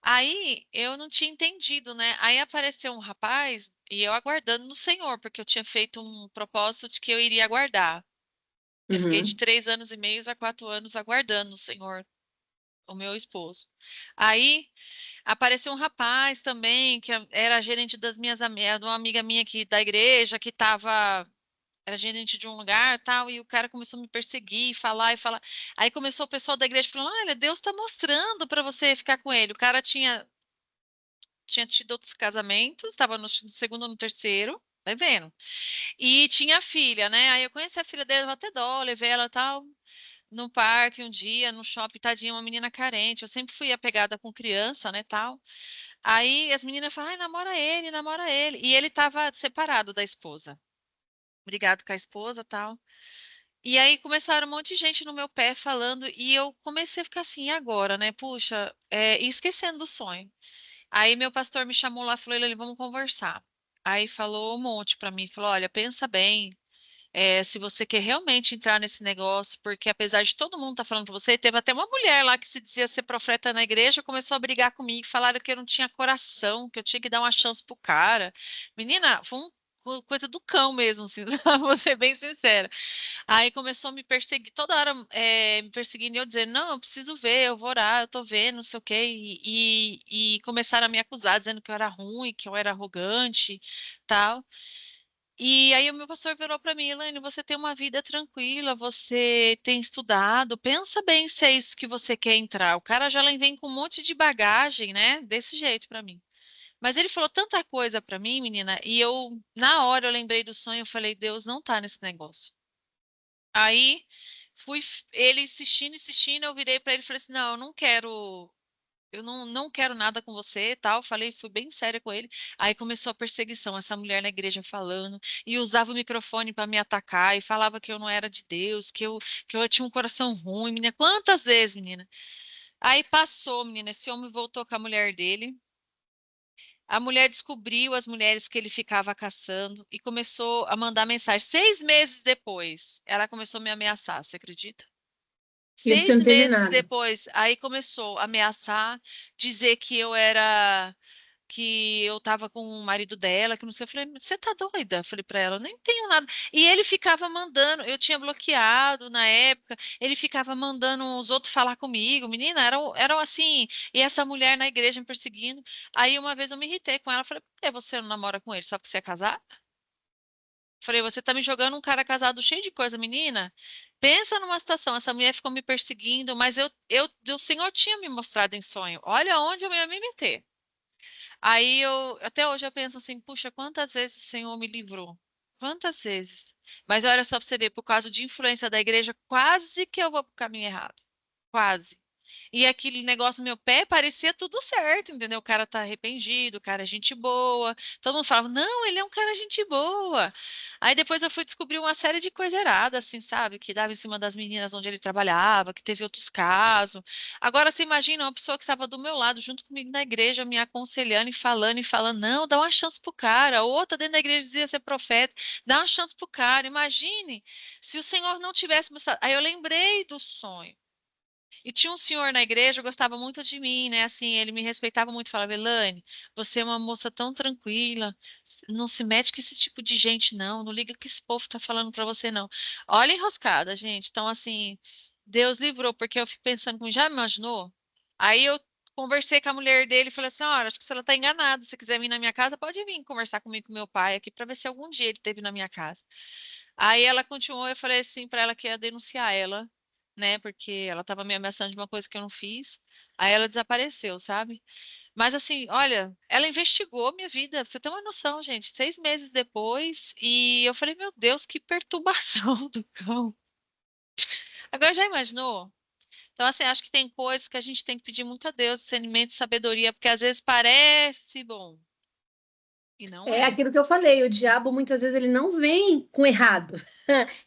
Aí eu não tinha entendido, né? Aí apareceu um rapaz e eu aguardando no Senhor, porque eu tinha feito um propósito de que eu iria aguardar. Eu fiquei de Uhum, 3 anos e meio a 4 anos aguardando o Senhor, o meu esposo. Aí apareceu um rapaz também, que era gerente de uma amiga minha aqui da igreja, que era gerente de um lugar, tal, e o cara começou a me perseguir, falar e falar. Aí começou o pessoal da igreja falando: olha, Deus está mostrando para você ficar com ele. O cara tinha tido outros casamentos, estava no segundo ou no terceiro. Vai vendo. E tinha filha, né? Aí eu conheci a filha dele, eu até dó, levei ela tal no parque um dia, no shopping, tadinha, uma menina carente. Eu sempre fui apegada com criança, né, tal. Aí as meninas falam, ai, namora ele, namora ele. E ele tava separado da esposa, brigado com a esposa, tal. E aí começaram um monte de gente no meu pé falando, e eu comecei a ficar assim, e agora, né? Puxa, e esquecendo do sonho. Aí meu pastor me chamou lá e falou, ele, vamos conversar. Aí falou um monte pra mim, falou, olha, pensa bem, se você quer realmente entrar nesse negócio, porque apesar de todo mundo estar falando para você, teve até uma mulher lá que se dizia ser profeta na igreja, começou a brigar comigo, falaram que eu não tinha coração, que eu tinha que dar uma chance pro cara. Menina, foi coisa do cão mesmo, assim, vou ser bem sincera. Aí começou a me perseguir, toda hora me perseguindo, e eu dizendo, não, eu preciso ver, eu vou orar, eu tô vendo, não sei o quê, e começaram a me acusar, dizendo que eu era ruim, que eu era arrogante, tal. E aí o meu pastor virou para mim, Elaine, você tem uma vida tranquila, você tem estudado, pensa bem se é isso que você quer entrar. O cara já vem com um monte de bagagem, né? Desse jeito para mim. Mas ele falou tanta coisa para mim, menina, e eu, na hora, eu lembrei do sonho, eu falei, Deus não tá nesse negócio. Aí fui, ele insistindo, insistindo, eu virei para ele e falei assim, não, eu não quero nada com você, tal. Falei, fui bem séria com ele. Aí começou a perseguição, essa mulher na igreja falando, e usava o microfone para me atacar, e falava que eu não era de Deus, que eu tinha um coração ruim, menina. Quantas vezes, menina? Aí passou, menina, esse homem voltou com a mulher dele. A mulher descobriu as mulheres que ele ficava caçando e começou a mandar mensagem. 6 meses depois, ela começou a me ameaçar, você acredita? e você Seis não teve meses nada. depois, aí começou a ameaçar, dizer que eu tava com o marido dela, que não sei. Eu falei, você tá doida? Eu falei pra ela, eu nem tenho nada. E ele ficava mandando, eu tinha bloqueado na época, ele ficava mandando os outros falar comigo, menina, eram assim, e essa mulher na igreja me perseguindo. Aí uma vez eu me irritei com ela, falei, por que você não namora com ele? Só porque você é casada? Falei, você tá me jogando um cara casado cheio de coisa, menina? Pensa numa situação, essa mulher ficou me perseguindo, mas o Senhor tinha me mostrado em sonho. Olha onde eu ia me meter. Aí até hoje eu penso assim, puxa, quantas vezes o Senhor me livrou? Quantas vezes? Mas olha só para você ver, por causa de influência da igreja, quase que eu vou pro caminho errado. Quase. E aquele negócio no meu pé parecia tudo certo, entendeu? O cara tá arrependido, o cara é gente boa. Todo mundo falava, não, ele é um cara gente boa. Aí depois eu fui descobrir uma série de coisa errada, assim, sabe? Que dava em cima das meninas onde ele trabalhava, que teve outros casos. Agora você imagina uma pessoa que estava do meu lado, junto comigo na igreja, me aconselhando e falando, não, dá uma chance pro cara. Outra dentro da igreja dizia ser profeta, dá uma chance pro cara. Imagine se o Senhor não tivesse mostrado. Aí eu lembrei do sonho. E tinha um senhor na igreja, gostava muito de mim, né? Assim, ele me respeitava muito, falava, Elane, você é uma moça tão tranquila, não se mete com esse tipo de gente, não, não liga o que esse povo tá falando pra você, não. Olha a enroscada, gente. Então, assim, Deus livrou, porque eu fico pensando, já imaginou? Aí eu conversei com a mulher dele e falei assim, olha, acho que a senhora tá enganada, se quiser vir na minha casa, pode vir conversar comigo com meu pai aqui, pra ver se algum dia ele esteve na minha casa. Aí ela continuou, eu falei assim pra ela que ia denunciar ela né? Porque ela estava me ameaçando de uma coisa que eu não fiz. Aí ela desapareceu, sabe? Mas assim, olha, ela investigou minha vida, pra você tem uma noção, gente, 6 meses depois, e eu falei, meu Deus, que perturbação do cão. Agora já imaginou? Então, assim, acho que tem coisas que a gente tem que pedir muito a Deus, discernimento e sabedoria, porque às vezes parece bom e não É é. aquilo que eu falei, o diabo muitas vezes ele não vem com errado,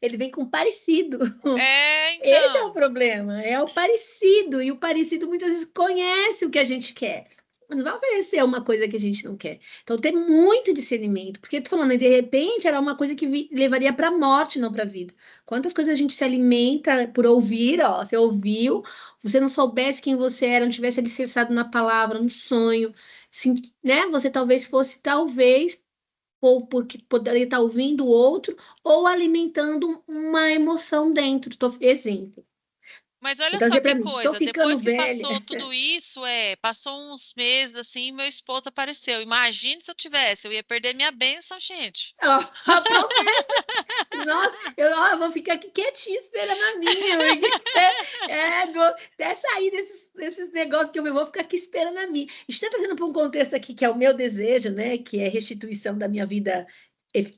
ele vem com parecido. É, Esse é o então. problema, é o parecido, e o parecido muitas vezes conhece o que a gente quer. Não vai oferecer uma coisa que a gente não quer. Então, tem muito discernimento, porque tô falando, de repente, era uma coisa que levaria para a morte, não para a vida. Quantas coisas a gente se alimenta por ouvir, ó, você ouviu, você não soubesse quem você era, não tivesse alicerçado na palavra, no sonho, sim, né? Você talvez fosse, talvez, ou porque poderia estar ouvindo o outro, ou alimentando uma emoção dentro. Exemplo. Mas Vou olha só trazer que para mim. Tô coisa, ficando depois que velha. passou tudo isso, passou uns meses assim, meu esposo apareceu. Imagine se eu tivesse, eu ia perder minha bênção, gente. Ó, a promessa. Nossa, eu vou ficar aqui quietinha esperando a minha. Porque, até sair desses negócios que eu vou ficar aqui esperando a minha. Estou trazendo para um contexto aqui que é o meu desejo, né? Que é restituição da minha vida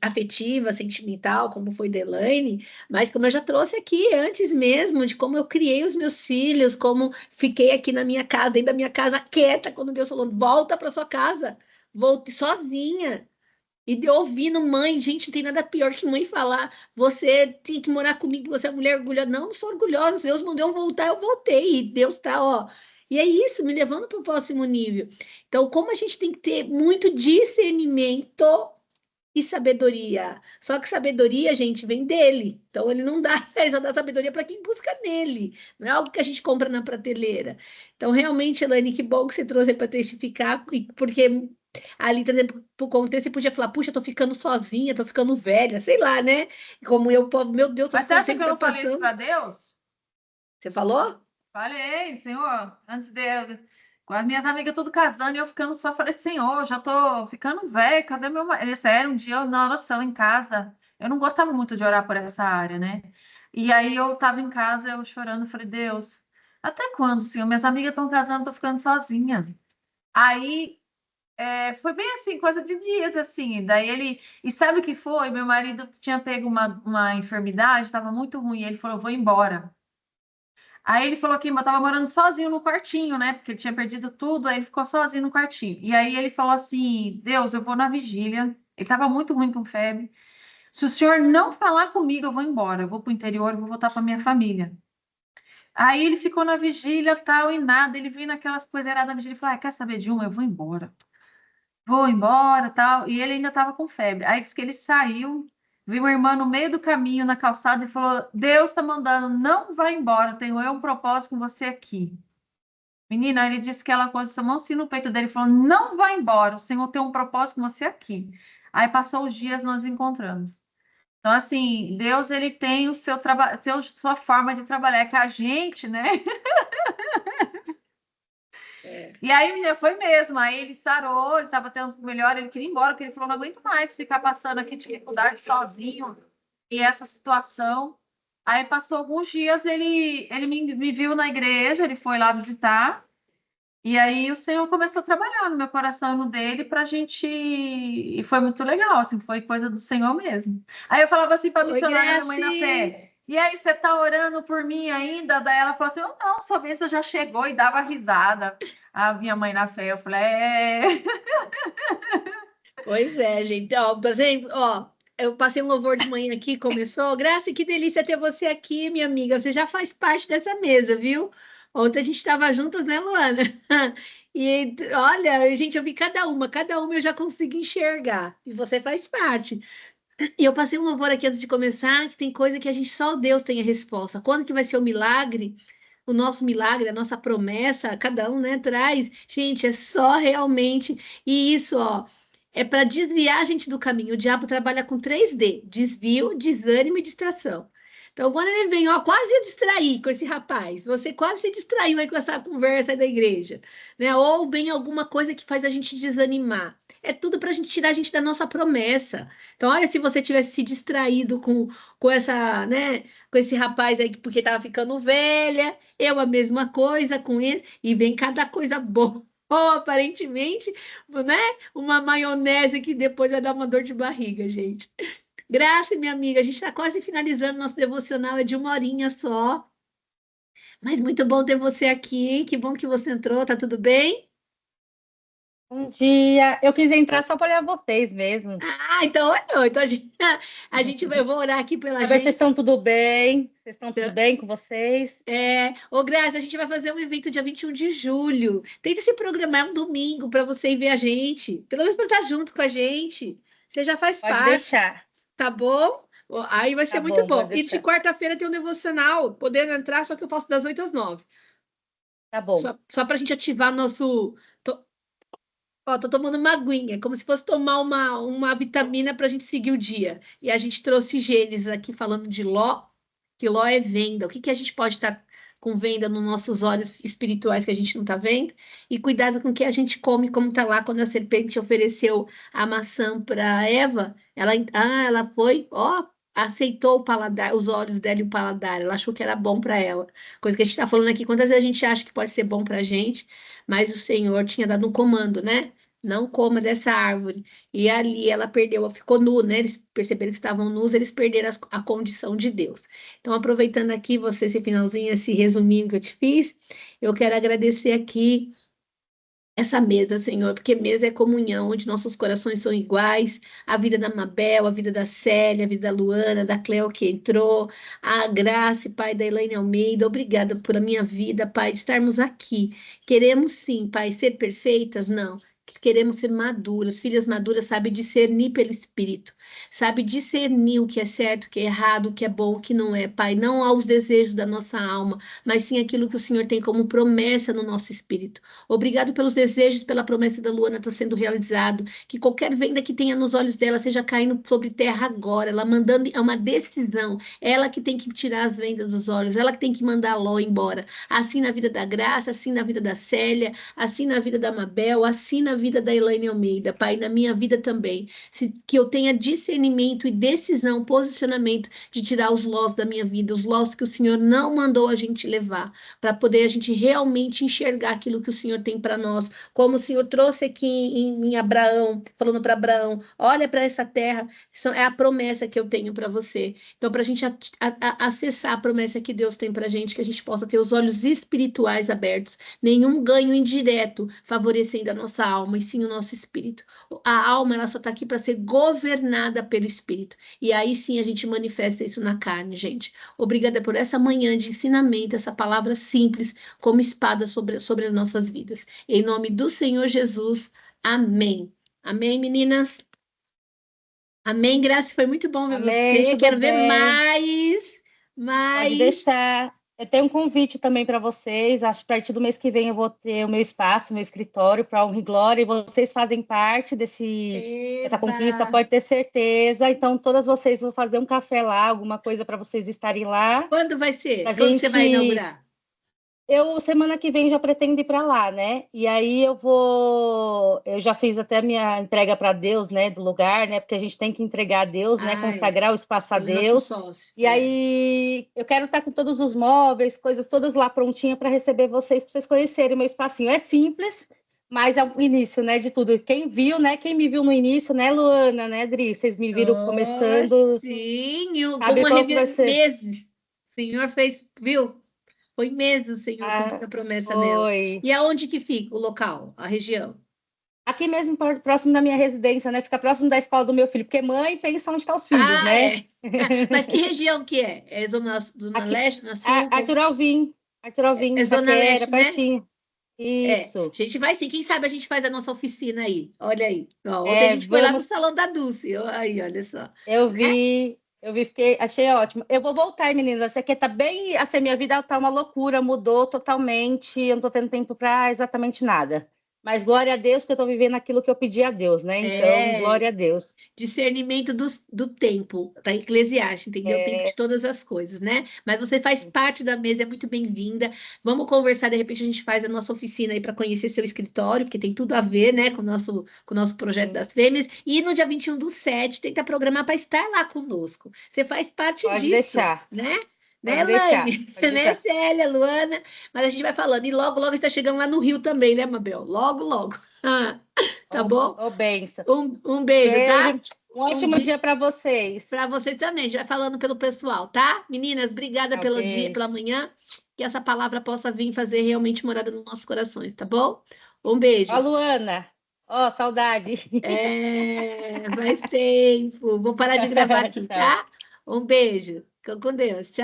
afetiva, sentimental, como foi Delaine, mas como eu já trouxe aqui antes mesmo, de como eu criei os meus filhos, como fiquei aqui na minha casa, dentro da minha casa, quieta, quando Deus falou, volta para sua casa, volte sozinha. E de ouvindo mãe, gente, não tem nada pior que mãe falar, você tem que morar comigo, você é mulher orgulhosa. Não, não sou orgulhosa, Deus mandou eu voltar, eu voltei, e Deus tá, ó. E é isso, me levando para o próximo nível. Então, como a gente tem que ter muito discernimento e sabedoria. Só que sabedoria, gente, vem dele. Então, ele não dá, ele só dá sabedoria para quem busca nele. Não é algo que a gente compra na prateleira. Então, realmente, Elaine, que bom que você trouxe para testificar, porque ali, por exemplo, por contexto, você podia falar, puxa, eu tô ficando sozinha, tô ficando velha, sei lá, né? Como eu, meu Deus, Mas você o acha que tempo eu tá não falei isso passando. para Deus? Você falou? Falei, Senhor, antes de com as minhas amigas tudo casando e eu ficando só, falei, Senhor, já tô ficando velha, cadê meu marido? Sério, um dia eu, na oração em casa, eu não gostava muito de orar por essa área, né? E aí eu tava em casa, eu chorando, falei, Deus, até quando, Senhor? Minhas amigas estão casando, tô ficando sozinha. Aí foi bem assim, coisa de dias, assim. Daí ele. E sabe o que foi? Meu marido tinha pego uma enfermidade, estava muito ruim. Ele falou: vou embora. Aí ele falou que estava morando sozinho no quartinho, né? Porque ele tinha perdido tudo, aí ele ficou sozinho no quartinho. E aí ele falou assim: Deus, eu vou na vigília. Ele estava muito ruim com febre. Se o senhor não falar comigo, eu vou embora. Eu vou para o interior, eu vou voltar para minha família. Aí ele ficou na vigília, tal, e nada. Ele viu naquelas coisas erradas da vigília e falou: quer saber de uma? Eu vou embora. Vou embora, tal. E ele ainda estava com febre. Aí disse que ele saiu, viu uma irmã no meio do caminho, na calçada, e falou: Deus está mandando, não vai embora, tenho eu um propósito com você aqui. Menina, ele disse que ela pôs a mão assim no peito dele e falou: não vai embora, o Senhor tem um propósito com você aqui. Aí passou os dias, nós encontramos. Então, assim, Deus, ele tem o seu trabalho, sua forma de trabalhar, é que a gente, né? É. E aí, menina, foi mesmo. Aí ele sarou, ele estava tendo melhor, ele queria ir embora, porque ele falou: não aguento mais ficar passando aqui dificuldade sozinho e essa situação. Aí passou alguns dias, ele me viu na igreja, ele foi lá visitar, e aí o Senhor começou a trabalhar no meu coração e no dele pra gente. E foi muito legal, assim, foi coisa do Senhor mesmo. Aí eu falava assim para a Oi, missionária, minha mãe na Graci! fé. E aí, você tá orando por mim ainda? Daí ela falou assim: eu não, sua bênção já chegou e dava risada. A minha mãe na fé, eu falei: Pois é, gente. Ó, por exemplo, ó, eu passei um louvor de manhã aqui, começou. Graça, que delícia ter você aqui, minha amiga. Você já faz parte dessa mesa, viu? Ontem a gente estava juntas, né, Luana? E olha, gente, eu vi cada uma eu já consigo enxergar. E você faz parte. E eu passei um louvor aqui antes de começar, que tem coisa que a gente só Deus tem a resposta. Quando que vai ser o milagre? O nosso milagre, a nossa promessa, cada um, né, traz. Gente, é só realmente. E isso, ó, é para desviar a gente do caminho. O diabo trabalha com 3D: desvio, desânimo e distração. Então, quando ele vem, ó, quase a distrair com esse rapaz, você quase se distraiu aí com essa conversa aí da igreja, né? Ou vem alguma coisa que faz a gente desanimar. é tudo para a gente tirar a gente da nossa promessa. Então, olha, se você tivesse se distraído com essa, né, com esse rapaz aí, porque estava ficando velha, eu a mesma coisa com esse, e vem cada coisa boa. Aparentemente, né? Uma maionese que depois vai dar uma dor de barriga, gente. Graça, minha amiga, a gente está quase finalizando nosso devocional, é de 1 horinha só. Mas muito bom ter você aqui. Que bom que você entrou, tá tudo bem? Bom dia. Eu quis entrar só para olhar vocês mesmo. Então olhou. Então eu vou orar aqui pela Saber se vocês gente. estão tudo bem. Vocês estão tudo bem com vocês? Ô, Graça, a gente vai fazer um evento dia 21 de julho. Tenta se programar um domingo para você ir ver a gente. Pelo menos para estar junto com a gente. Você já faz Pode parte, deixar. tá bom? Aí vai ser Tá muito bom, bom. pode E de deixar. quarta-feira tem um devocional, podendo entrar, só que eu faço das 8 às 9. Tá bom. Só para a gente ativar nosso. Ó, tô tomando uma aguinha, como se fosse tomar uma vitamina para a gente seguir o dia. E a gente trouxe Gênesis aqui falando de Ló, que Ló é venda. O que a gente pode estar com venda nos nossos olhos espirituais que a gente não está vendo? E cuidado com o que a gente come, como está lá quando a serpente ofereceu a maçã para Eva. Ela foi, ó, aceitou o paladar, os olhos dela e o paladar. Ela achou que era bom para ela. Coisa que a gente está falando aqui, quantas vezes a gente acha que pode ser bom para a gente, mas o Senhor tinha dado um comando, né? Não coma dessa árvore. E ali ela perdeu, ficou nu, né? Eles perceberam que estavam nus, eles perderam a condição de Deus. Então, aproveitando aqui você, esse finalzinho, esse resuminho que eu te fiz, eu quero agradecer aqui essa mesa, Senhor, porque mesa é comunhão, onde nossos corações são iguais, a vida da Mabel, a vida da Célia, a vida da Luana, da Cleo que entrou, a Graça, Pai, da Elaine Almeida, obrigada por a minha vida, Pai, de estarmos aqui. Queremos sim, Pai, ser perfeitas? Não. Queremos ser maduras, filhas maduras, sabe discernir pelo Espírito, sabe discernir o que é certo, o que é errado, o que é bom, o que não é, Pai, não aos desejos da nossa alma, mas sim aquilo que o Senhor tem como promessa no nosso espírito. Obrigado pelos desejos, pela promessa da Luana estar sendo realizado. Que qualquer venda que tenha nos olhos dela seja caindo sobre terra agora. Ela mandando, é uma decisão. Ela que tem que tirar as vendas dos olhos. Ela que tem que mandar a Ló embora. Assim na vida da Graça, assim na vida da Célia, assim na vida da Mabel, assim na vida da Elaine Almeida. Pai, na minha vida também. Que eu tenha discernimento e decisão, posicionamento de tirar os lós da minha vida. Os lós que o Senhor não mandou a gente levar. Para poder a gente realmente enxergar aquilo que o Senhor tem para nós, como o Senhor trouxe aqui em Abraão, falando para Abraão, olha para essa terra, é a promessa que eu tenho para você. Então, para a gente acessar a promessa que Deus tem para a gente, que a gente possa ter os olhos espirituais abertos, nenhum ganho indireto favorecendo a nossa alma, e sim o nosso espírito. A alma, ela só está aqui para ser governada pelo espírito, e aí sim a gente manifesta isso na carne, gente. Obrigada por essa manhã de ensinamento, essa palavra simples, como espada sobre as nossas vidas. Em nome do Senhor Jesus, amém. Amém, meninas? Amém, Graça, foi muito bom ver Amém, você. tudo Quero ver bem. mais, Pode mais. deixar. Eu tenho um convite também para vocês. Acho que a partir do mês que vem eu vou ter o meu espaço, meu escritório para honra e glória, e vocês fazem parte dessa conquista, Eba! pode ter certeza. Então, todas vocês vão fazer um café lá, alguma coisa para vocês estarem lá. Quando vai ser? A Quando você vai gente. inaugurar? Semana que vem, já pretendo ir para lá, né? E aí eu já fiz até minha entrega para Deus, né, do lugar, né? Porque a gente tem que entregar a Deus, né? Ah, é. Consagrar o espaço a Ele é nosso Deus. sócio. E aí eu quero estar com todos os móveis, coisas todas lá prontinha para receber vocês, para vocês conhecerem o meu espacinho. É simples, mas é o início, né, de tudo. Quem viu, né? Quem me viu no início, né, Luana, né, Dri? Vocês me viram Oh, começando, sim, com sabe uma qual que vai ser? meses. O Senhor fez, viu? Foi meses o Senhor cumpriu Ah, a promessa nela. foi. E aonde que fica o local, a região? Aqui mesmo, próximo da minha residência, né? Fica próximo da escola do meu filho, porque mãe pensa onde estão os filhos, Ah, né? é. Mas que região que é? É zona Aqui, leste, zona sul? Arthur Alvim, É zona Itaquera, leste, né? pertinho. É. A Isso. gente vai sim. Quem sabe a gente faz a nossa oficina aí. Olha aí. Ó, ontem a gente foi lá pro Vamos. salão da Dulce. Aí, olha só. Achei ótimo. Eu vou voltar, meninas. Essa aqui tá bem, assim, minha vida tá uma loucura, mudou totalmente. Eu não tô tendo tempo para exatamente nada. Mas glória a Deus que eu estou vivendo aquilo que eu pedi a Deus, né? Então, glória a Deus. Discernimento do tempo, tá? Eclesiastes, entendeu? O tempo de todas as coisas, né? Mas você faz parte da mesa, é muito bem-vinda. Vamos conversar, de repente a gente faz a nossa oficina aí para conhecer seu escritório, porque tem tudo a ver, né, com o nosso projeto das fêmeas. E no dia 21/7, tenta programar para estar lá conosco. Você faz parte Pode disso, deixar. né? Né, Pode deixar. Elaine? Pode Né, deixar. Célia, Luana? Mas a gente vai falando. E logo, logo a gente tá chegando lá no Rio também, né, Mabel? Logo, logo. Tá bom? Ô, benção. Um beijo, tá? Beijo. Um ótimo dia para vocês. Para vocês também. A gente vai falando pelo pessoal, tá? Meninas, obrigada pelo dia, Beijo. pela manhã. Que essa palavra possa vir fazer realmente morada nos nossos corações, tá bom? Um beijo. Ó, Luana. Ó, saudade. Faz tempo. Vou parar de gravar aqui, tá? Um beijo. Fica com Deus. Tchau.